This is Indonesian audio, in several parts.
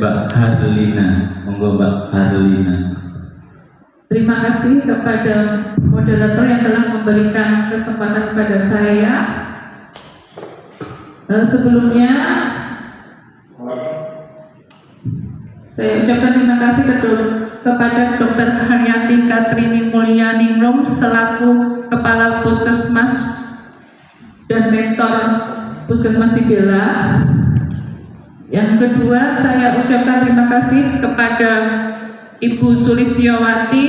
Mbak Harlina. Monggo Mbak Harlina. Terima kasih kepada moderator yang telah memberikan kesempatan kepada saya. Sebelumnya saya ucapkan terima kasih kepada Dr. Haryanti Katrini Mulyaningrum selaku Kepala Puskesmas dan Mentor Puskesmas Sibela. Yang kedua, saya ucapkan terima kasih kepada Ibu Sulistiawati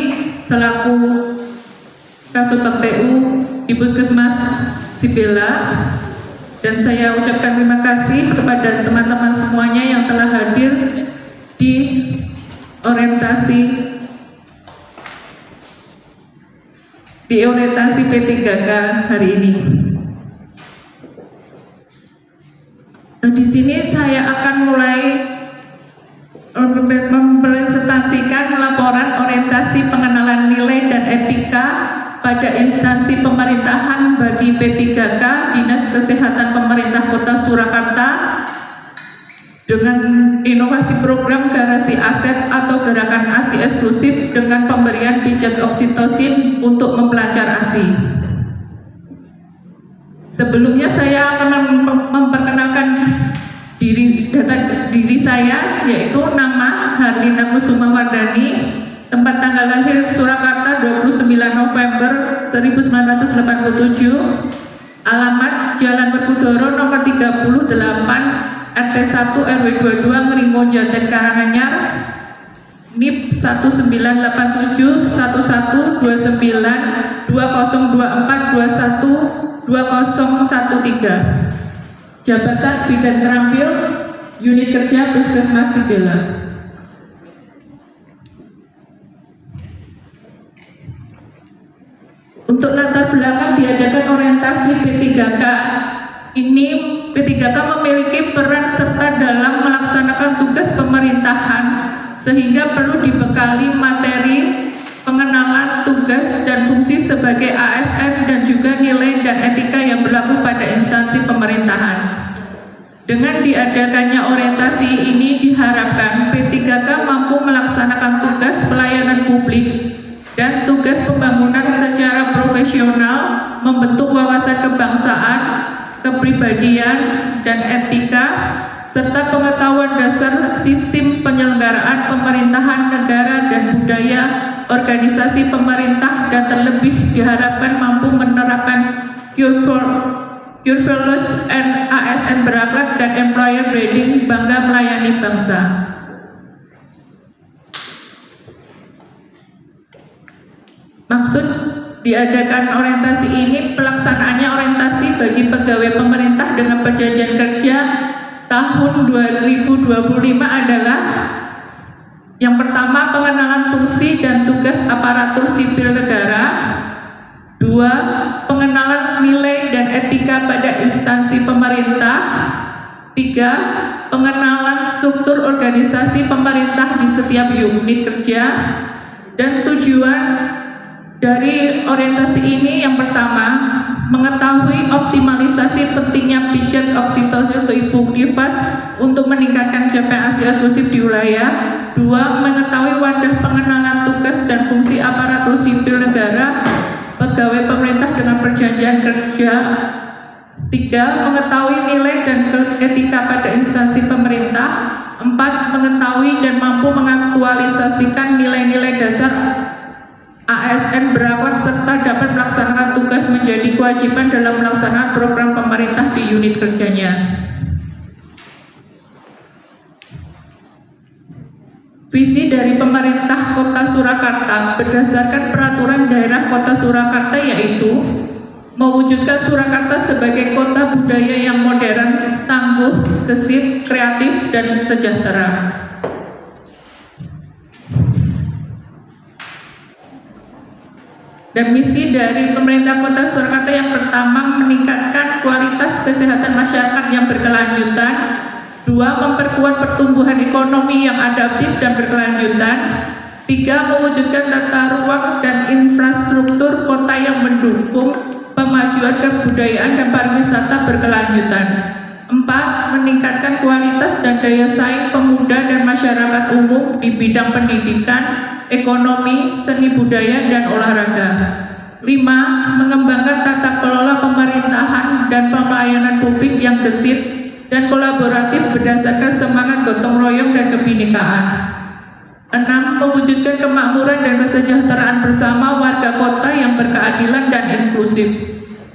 selaku Kasubag TU di Puskesmas Sibela. Dan saya ucapkan terima kasih kepada teman-teman semuanya yang telah hadir di orientasi P3K hari ini. Di sini saya akan mulai mempresentasikan laporan orientasi pengenalan nilai dan etika pada instansi pemerintahan bagi P3K Dinas Kesehatan Pemerintah Kota Surakarta dengan inovasi program garasi aset atau gerakan ASI eksklusif dengan pemberian pijat oksitosin untuk mempelancar ASI. Sebelumnya saya akan memperkenalkan diri saya, yaitu nama Harlina Kusuma Wardani, tempat tanggal lahir Surakarta 29 November 1987, alamat Jalan Werkudara nomor 38 RT 1 RW 22 Ngeringo Jaten Karanganyar, NIP 1987 11 29 2024 21 2013. Jabatan Bidan Terampil Unit Kerja Puskesmas Sibela. Untuk latar belakang diadakan orientasi P3K ini, P3K memiliki peran serta dalam melaksanakan tugas pemerintahan sehingga perlu dibekali materi pengenalan tugas dan fungsi sebagai ASN dan juga nilai dan etika yang berlaku pada instansi pemerintahan. Dengan diadakannya orientasi ini diharapkan P3K mampu melaksanakan tugas pelayanan publik dan tugas pembangunan secara profesional, membentuk wawasan kebangsaan, kepribadian, dan etika, serta pengetahuan dasar sistem penyelenggaraan pemerintahan negara dan budaya organisasi pemerintah, dan terlebih diharapkan mampu menerapkan Cure for Loss and ASN berakhlak dan employer branding bangga melayani bangsa. Maksud diadakan orientasi ini, pelaksanaannya orientasi bagi pegawai pemerintah dengan perjanjian kerja tahun 2025 adalah yang pertama, pengenalan fungsi dan tugas aparatur sipil negara. 2. Pengenalan nilai dan etika pada instansi pemerintah. 3. Pengenalan struktur organisasi pemerintah di setiap unit kerja. Dan tujuan dari orientasi ini yang pertama, mengetahui optimalisasi pentingnya pijat oksitosin untuk ibu nifas untuk meningkatkan capaian ASI eksklusif di wilayah. 2. Mengetahui wadah pengenalan tugas dan fungsi aparatur sipil negara, pegawai pemerintah dengan perjanjian kerja. 3. Mengetahui nilai dan etika pada instansi pemerintah. 4. Mengetahui dan mampu mengaktualisasikan nilai-nilai dasar ASN berakhlak serta dapat melaksanakan tugas menjadi kewajiban dalam melaksanakan program pemerintah di unit kerjanya. Visi dari pemerintah Kota Surakarta berdasarkan peraturan daerah Kota Surakarta yaitu mewujudkan Surakarta sebagai kota budaya yang modern, tangguh, gesit, kreatif, dan sejahtera. Dan misi dari pemerintah Kota Surakarta yang pertama, meningkatkan kualitas kesehatan masyarakat yang berkelanjutan. 2. Memperkuat pertumbuhan ekonomi yang adaptif dan berkelanjutan. 3. Mewujudkan tata ruang dan infrastruktur kota yang mendukung pemajuan kebudayaan dan pariwisata berkelanjutan. 4. Meningkatkan kualitas dan daya saing pemuda dan masyarakat masyarakat umum di bidang pendidikan, ekonomi, seni budaya, dan olahraga. 5. Mengembangkan tata kelola pemerintahan dan pelayanan publik yang gesit dan kolaboratif berdasarkan semangat gotong royong dan kebinekaan. 6. Mewujudkan kemakmuran dan kesejahteraan bersama warga kota yang berkeadilan dan inklusif.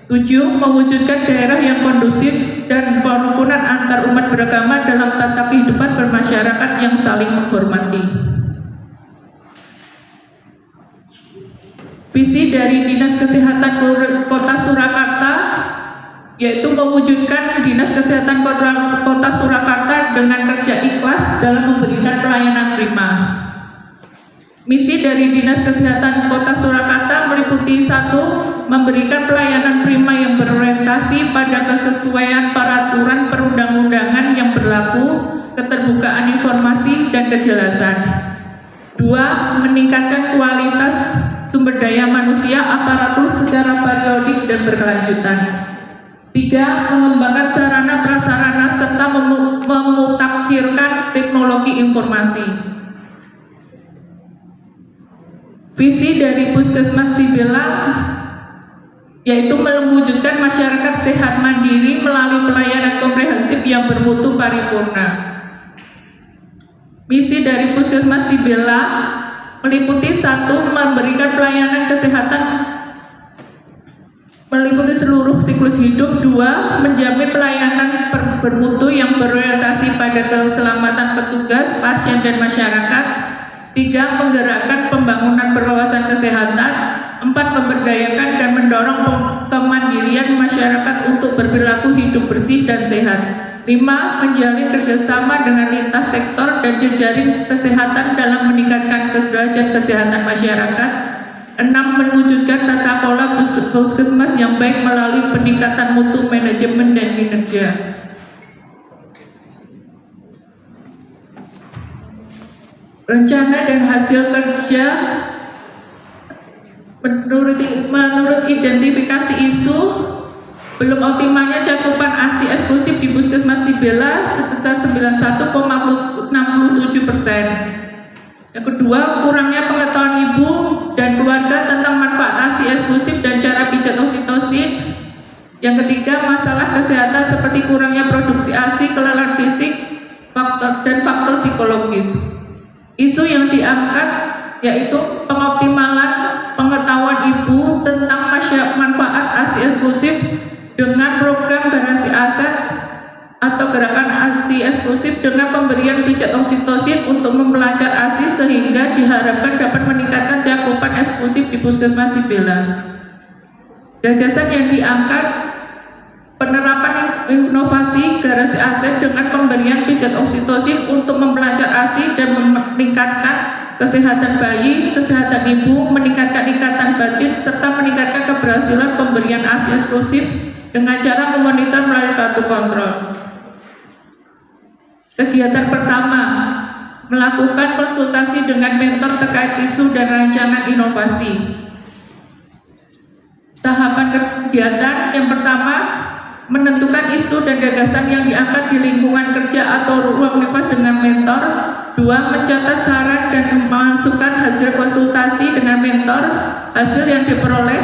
7. Mewujudkan daerah yang kondusif dan kerukunan antar umat beragama dalam tata kehidupan bermasyarakat yang saling menghormati. Visi dari Dinas Kesehatan Kota Surakarta yaitu mewujudkan Dinas Kesehatan Kota Surakarta dengan kerja ikhlas dalam memberikan pelayanan prima. Misi dari Dinas Kesehatan Kota Surakarta meliputi 1. Memberikan pelayanan prima yang berorientasi pada kesesuaian peraturan perundang-undangan yang berlaku, keterbukaan informasi, dan kejelasan. 2. Meningkatkan kualitas sumber daya manusia aparatur secara periodik dan berkelanjutan. 3. Mengembangkan sarana prasarana serta memutakhirkan teknologi informasi. Visi dari Puskesmas Sibelang yaitu mewujudkan masyarakat sehat mandiri melalui pelayanan komprehensif yang bermutu paripurna. Misi dari Puskesmas Sibelang meliputi 1. Memberikan pelayanan kesehatan meliputi seluruh siklus hidup. 2. Menjamin pelayanan bermutu yang berorientasi pada keselamatan petugas, pasien, dan masyarakat. 3. Menggerakkan pembangunan berwawasan kesehatan. 4. Memberdayakan dan mendorong kemandirian masyarakat untuk berperilaku hidup bersih dan sehat. 5. Menjalin kerjasama dengan lintas sektor dan jejaring kesehatan dalam meningkatkan derajat kesehatan masyarakat. 6. Mewujudkan tata kelola puskesmas yang baik melalui peningkatan mutu manajemen dan kinerja. Rencana dan hasil kerja menurut identifikasi isu, belum optimalnya cakupan ASI eksklusif di Puskesmas Sibela sebesar 91,67%. Yang kedua, kurangnya pengetahuan ibu dan keluarga tentang manfaat ASI eksklusif dan cara pijat oksitosin. Yang ketiga, masalah kesehatan seperti kurangnya produksi ASI, kelelahan fisik, dan faktor psikologis. Isu yang diangkat yaitu pengoptimalan pengetahuan ibu tentang manfaat ASI eksklusif dengan program garasi aset atau gerakan ASI eksklusif dengan pemberian pijat oksitosin untuk mempelancar ASI sehingga diharapkan dapat meningkatkan cakupan eksklusif di Puskesmas Sibela. Gagasan yang diangkat penerapan inovasi garasi aset dengan pemberian pijat oksitosin untuk mempelancar ASI dan meningkatkan kesehatan bayi, kesehatan ibu, meningkatkan ikatan batin, serta meningkatkan keberhasilan pemberian ASI eksklusif dengan cara memonitor melalui kartu kontrol. Kegiatan pertama, melakukan konsultasi dengan mentor terkait isu dan rancangan inovasi. Tahapan kegiatan yang pertama, menentukan isu dan gagasan yang diangkat di lingkungan kerja atau ruang lintas dengan mentor. 2. Mencatat saran dan memasukkan hasil konsultasi dengan mentor. Hasil yang diperoleh,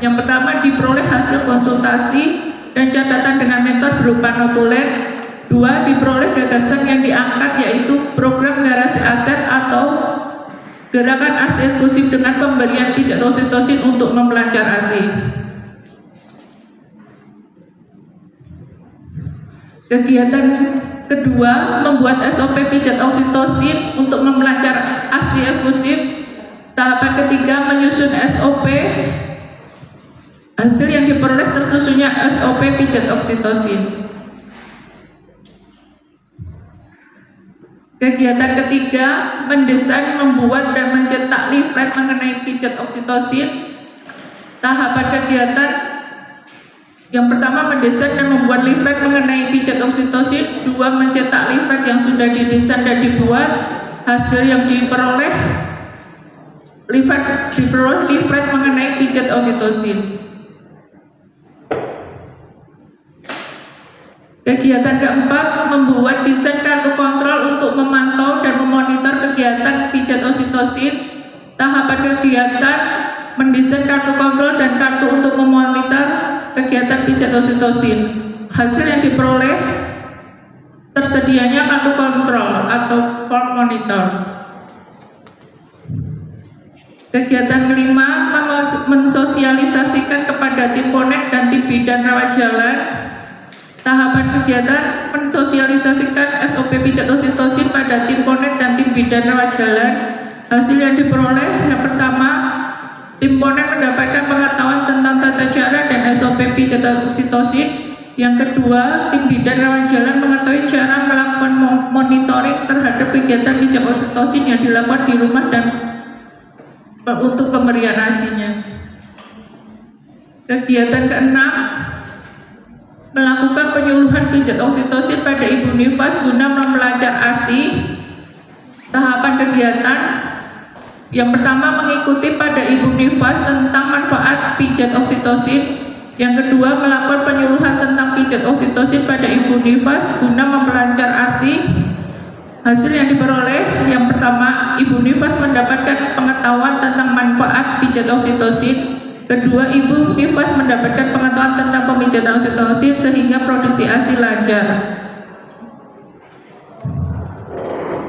yang pertama diperoleh hasil konsultasi dan catatan dengan mentor berupa notulen. 2. Diperoleh gagasan yang diangkat yaitu program garasi aset atau gerakan ASI eksklusif dengan pemberian pijat oksitosin untuk mempelancar ASI. Kegiatan kedua, membuat SOP pijat oksitosin untuk memelancar ASI eksklusif. Tahapan ketiga, menyusun SOP. Hasil yang diperoleh tersusunnya SOP pijat oksitosin. Kegiatan ketiga, mendesain, membuat, dan mencetak leaflet mengenai pijat oksitosin. Tahapan kegiatan yang pertama, mendesain dan membuat leaflet mengenai pijat oksitosin. 2. Mencetak leaflet yang sudah didesain dan dibuat. Hasil yang diperoleh leaflet mengenai pijat oksitosin. Kegiatan keempat, membuat desain kartu kontrol untuk memantau dan memonitor kegiatan pijat oksitosin. Tahapan kegiatan mendesain kartu kontrol dan kartu untuk memonitor kegiatan pijat oksitosin. Hasil yang diperoleh tersedianya kartu kontrol atau form monitor. Kegiatan kelima, mensosialisasikan kepada tim bonek dan tim bidan rawat jalan. Tahapan kegiatan mensosialisasikan SOP pijat oksitosin pada tim bonek dan tim bidan rawat jalan. Hasil yang diperoleh, yang pertama, tim bonek mendapatkan pengetahuan tentang tata cara dan SOP pijat oksitosin. Yang kedua, tim bidan rawat jalan mengetahui cara melakukan monitoring terhadap kegiatan pijat oksitosin yang dilakukan di rumah dan untuk pemberian ASI-nya. Kegiatan keenam, melakukan penyuluhan pijat oksitosin pada ibu nifas guna melancar ASI. Tahapan kegiatan yang pertama, mengikuti pada ibu nifas tentang manfaat pijat oksitosin. Yang kedua, melakukan penyuluhan tentang pijat oksitosin pada ibu nifas guna memperlancar ASI. Hasil yang diperoleh, yang pertama, ibu nifas mendapatkan pengetahuan tentang manfaat pijat oksitosin. Kedua, ibu nifas mendapatkan pengetahuan tentang pemijatan oksitosin sehingga produksi ASI lancar.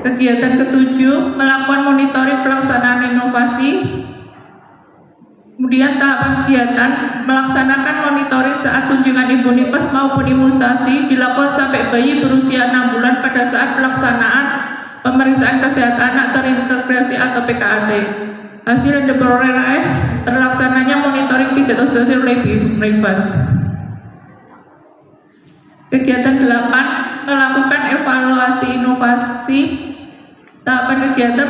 Kegiatan ketujuh, melakukan monitoring pelaksanaan inovasi. Kemudian tahapan kegiatan, melaksanakan monitoring saat kunjungan ibu nifas maupun imunisasi dilakukan sampai bayi berusia 6 bulan pada saat pelaksanaan pemeriksaan kesehatan anak terintegrasi atau PKAT. Hasil yang diperoleh terlaksananya monitoring pijat oksitosin oleh ibu nifas. Kegiatan 8, melakukan evaluasi inovasi. Tahapan kegiatan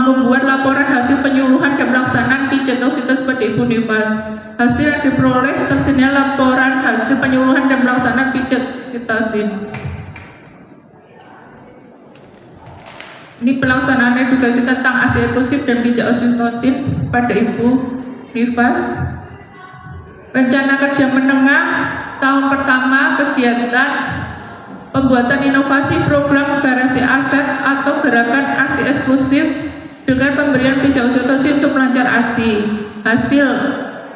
membuat laporan hasil penyuluhan dan pelaksanaan pijat oksitosin pada ibu nifas. Hasil yang diperoleh tersedia laporan hasil penyuluhan dan pelaksanaan pijat oksitosin. Ini pelaksanaan edukasi tentang ASI eksklusif dan pijat oksitosin pada ibu nifas. Rencana kerja menengah tahun pertama, kegiatan pembuatan inovasi program garasi aset atau gerakan ASI eksklusif dengan pemberian pijat oksitosin untuk melancar ASI. Hasil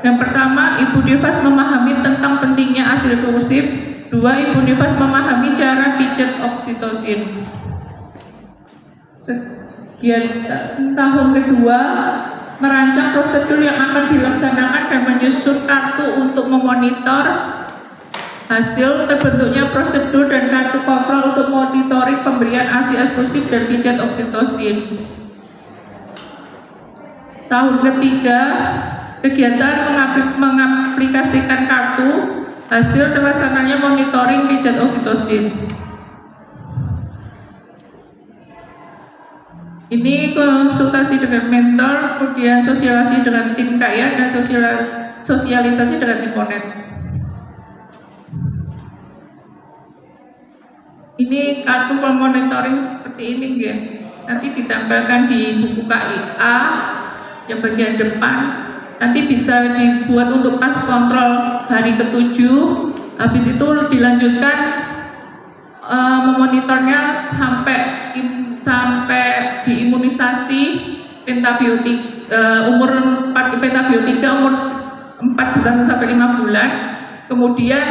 yang pertama, ibu nifas memahami tentang pentingnya ASI eksklusif. Dua, ibu nifas memahami cara pijat oksitosin. Kegiatan tahun kedua, merancang prosedur yang akan dilaksanakan dan menyusun kartu untuk memonitor. Hasil terbentuknya prosedur dan kartu kontrol untuk monitoring pemberian ASI eksklusif dan pijat oksitosin. Tahun ketiga, kegiatan mengaplikasikan kartu. Hasil terlaksananya monitoring pijat oksitosin. Ini konsultasi dengan mentor, kemudian sosialisasi dengan tim KIA dan sosialisasi dengan tim bonet. Ini kartu monitoring seperti ini ya. Nanti ditempelkan di buku KIA yang bagian depan. Nanti bisa dibuat untuk pas kontrol hari ke-7. Habis itu dilanjutkan memonitornya sampai diimunisasi pentabiotik umur 4 pentabiotika umur 4 bulan sampai 5 bulan. Kemudian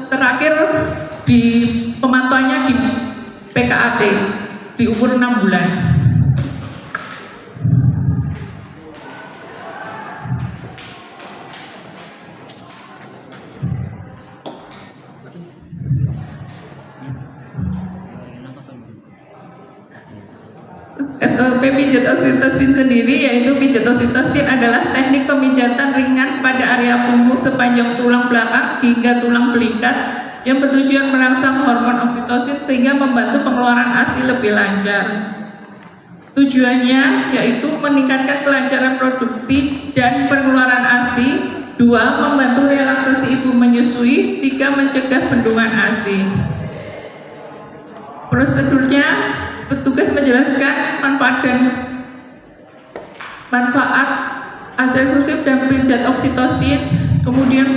terakhir di pemantauannya di PKAT di umur 6 bulan. SOP pijat oksitosin sendiri, yaitu pijat oksitosin adalah teknik pemijatan ringan pada area punggung sepanjang tulang belakang hingga tulang belikat yang bertujuan merangsang hormon oksitosin sehingga membantu pengeluaran ASI lebih lancar. Tujuannya yaitu meningkatkan kelancaran produksi dan pengeluaran ASI. 2. Membantu relaksasi ibu menyusui. 3. Mencegah bendungan ASI. Prosedurnya, petugas menjelaskan manfaat ASI eksklusif dan pijat oksitosin. Kemudian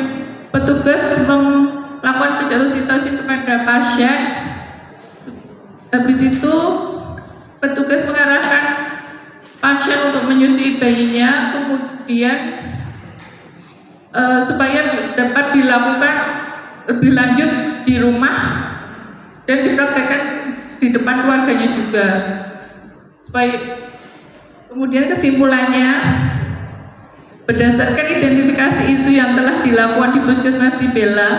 petugas melakukan pijat oksitosin kepada pasien. Habis itu petugas mengarahkan pasien untuk menyusui bayinya, kemudian supaya dapat dilakukan lebih lanjut di rumah dan dipraktekkan di depan keluarganya juga. Kemudian kesimpulannya, berdasarkan identifikasi isu yang telah dilakukan di Puskesmas Sibela,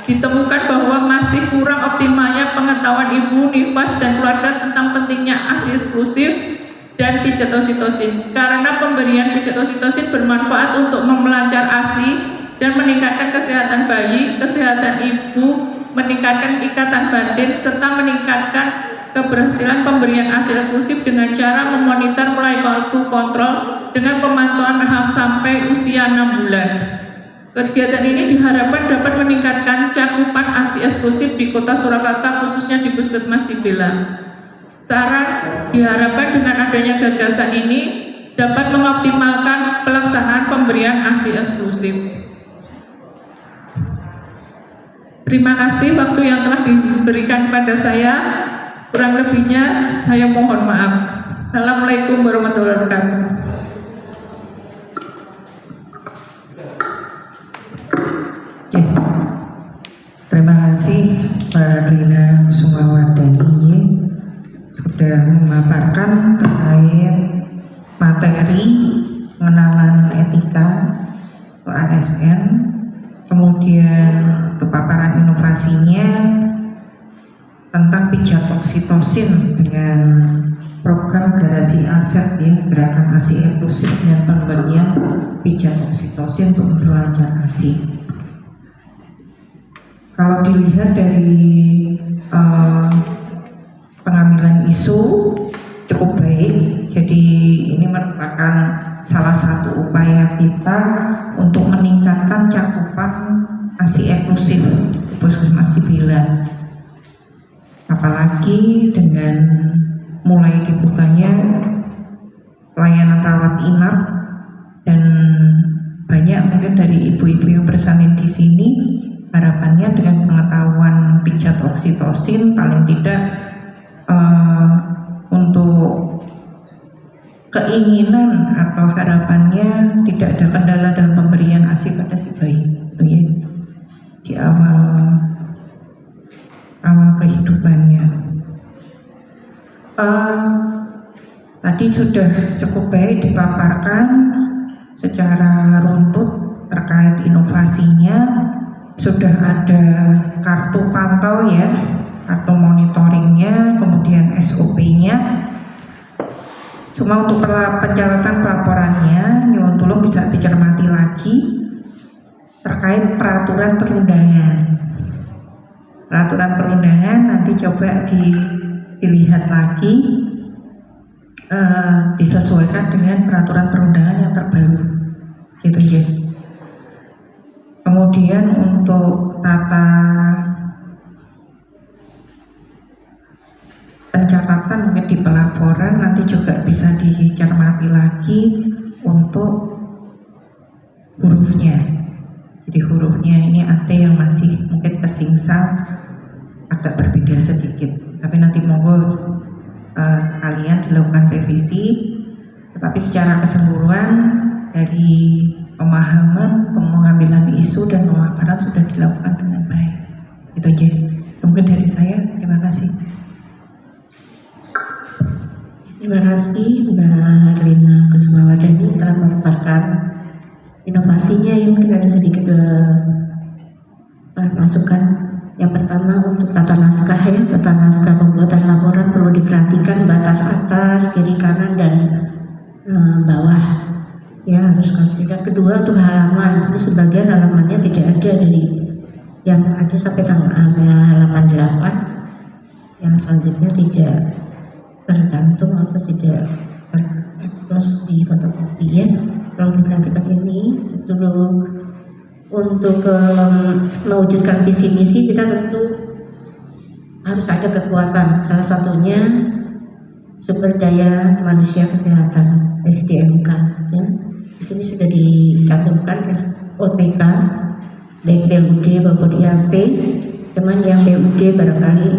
ditemukan bahwa masih kurang optimalnya pengetahuan ibu, nifas, dan keluarga tentang pentingnya ASI eksklusif dan pijat oksitosin. Karena pemberian pijat oksitosin bermanfaat untuk memelancar ASI dan meningkatkan kesehatan bayi, kesehatan ibu, meningkatkan ikatan batin, serta meningkatkan keberhasilan pemberian ASI eksklusif dengan cara memonitor mulai waktu kontrol dengan pemantauan tahap sampai usia 6 bulan. Kegiatan ini diharapkan dapat meningkatkan cakupan ASI eksklusif di Kota Surakarta, khususnya di Puskesmas Sibela. Saran diharapkan dengan adanya gagasan ini dapat mengoptimalkan pelaksanaan pemberian ASI eksklusif. Terima kasih waktu yang telah diberikan pada saya. Kurang lebihnya saya mohon maaf. Assalamualaikum warahmatullahi wabarakatuh. Terima kasih Mbak Lina Sumawardani sudah memaparkan terkait materi pengenalan etika atau ASN, kemudian kepaparan inovasinya tentang pijat oksitosin dengan program garasi aset ya, gerakan ASI eksklusif dan pemberian pijat oksitosin untuk memperlancar ASI. Kalau dilihat dari pengambilan isu cukup baik, jadi ini merupakan salah satu upaya kita untuk meningkatkan cakupan ASI eksklusif di Puskesmas Sibela. Apalagi dengan mulai dibukanya layanan rawat inap dan banyak mungkin dari ibu-ibu yang bersalin di sini, harapannya dengan pengetahuan pijat oksitosin paling tidak untuk keinginan atau harapannya tidak ada kendala dalam pemberian ASI pada si bayi, itu ya, di awal kehidupannya. Tadi sudah cukup baik dipaparkan secara runtut terkait inovasinya. Sudah ada kartu pantau ya, kartu monitoringnya, kemudian SOP-nya. Cuma untuk pencatatan pelaporannya, nyuwun tulung bisa dicermati lagi terkait peraturan perundangan. Peraturan perundangan nanti coba dilihat lagi, disesuaikan dengan peraturan perundangan yang terbaru, gitu ya. Kemudian untuk tata pencatatan mungkin di pelaporan nanti juga bisa dicermati lagi untuk hurufnya. Jadi hurufnya ini ada yang masih mungkin kesingsang agak berbeda sedikit, tapi nanti monggo sekalian dilakukan revisi. Tetapi secara keseluruhan dari pemahaman, pengambilan isu dan pemaparan sudah dilakukan dengan baik. Itu aja mungkin dari saya. Terima kasih. Terima kasih Mbak Lina Kusumawardani telah memaparkan inovasinya. Yang mungkin ada sedikit masukan. Yang pertama untuk tata naskah ya, tata naskah pembuatan laporan perlu diperhatikan batas atas, kiri kanan dan bawah ya, harus konflik. Kedua untuk halaman, ini sebagian halamannya tidak ada dari yang ada sampai halaman 8, yang selanjutnya tidak tergantung atau tidak terclose di fotokopi ya. Kalau diperhatikan ini dulu. Untuk mewujudkan visi misi kita tentu harus ada kekuatan. Salah satunya sumber daya manusia kesehatan (SDMK). Ya. Di sini sudah dicantumkan OTK, baik PLUD maupun IAP, Cuman yang BUD barangkali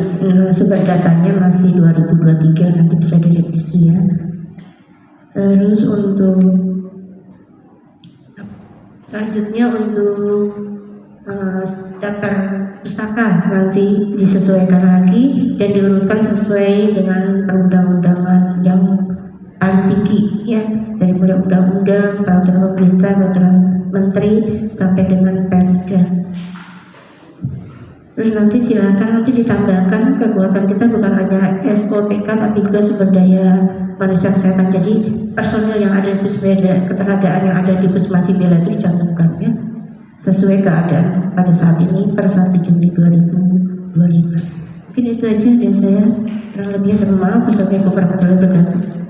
sumber datanya masih 2023, nanti bisa direvisi ya. Terus untuk selanjutnya untuk daftar pustaka nanti disesuaikan lagi dan diurutkan sesuai dengan perundang-undangan yang paling tinggi ya, dari mulai undang-undang, peraturan pemerintah, peraturan menteri sampai dengan Perda. Terus nanti silakan nanti ditambahkan kekuatan kita bukan hanya SOPK tapi juga sumber daya manusia kesehatan. Jadi personil yang ada di Puspeda, ketenagaan yang ada di Puskesmas Bela itu dicantumkan ya, sesuai keadaan pada saat ini per 1 Juni 2025. Mungkin itu aja dari saya. Kurang lebihnya saya mohon maaf. Wassalamualaikum warahmatullahi wabarakatuh.